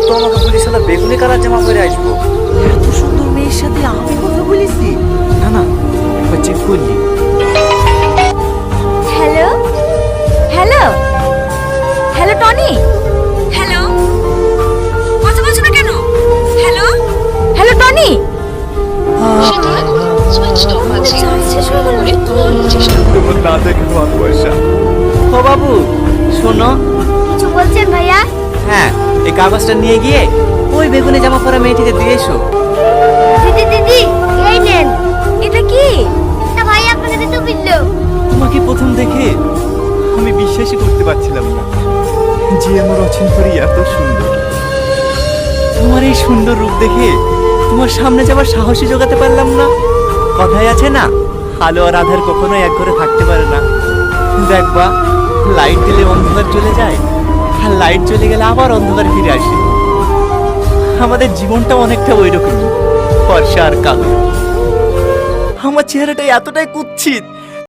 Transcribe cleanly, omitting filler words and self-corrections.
তো আমাকে বলিস না বেগুনি কালার জামা পরে আসবো। এত সুন্দর মেয়ের সাথে আমি কথা বলেছি? না না, একবার চেক করলি। Hello hello hello Tony, hello, কথা বলছো না কেন? হ্যালো হ্যালো টনি, সেটা এখন সুইচড অফ আছে। চার্জ শেষ হয়ে গেল। পরে পুনরায় চেষ্টা করুন। তোমার না দেখে ভালোবাসা। ও বাবু শোনো। কিছু বলছেন ভাইয়া? হ্যাঁ, এই কাগজটা নিয়ে গিয়ে ওই বেগুনি জামা পরা মেয়েটিকে দিয়ে এসো। দিদি দিদি এই নেন। এটা কি? এটা ভাইয়া আপনাকে দিতে বললো। তোমাকে প্রথম দেখে আমি বিশ্বাসই করতে পারছিলাম না যে আমার অচিন্তরই এত সুন্দর। তোমার এই সুন্দর রূপ দেখে তোমার সামনে যাবার সাহসী জোগাতে পারলাম না। কথাই আছে না, আলো আর আধার কখনোই এক ঘরে থাকতে পারে না। দেখবা, লাইট দিলে অন্ধকার চলে যায়, আর লাইট চলে গেলে আবার অন্ধকার ফিরে আসে। আমাদের জীবনটা অনেকটা ওই রকমই, ফর্সা আর কালো। আমার চেহারাটা এতটাই কুৎসিত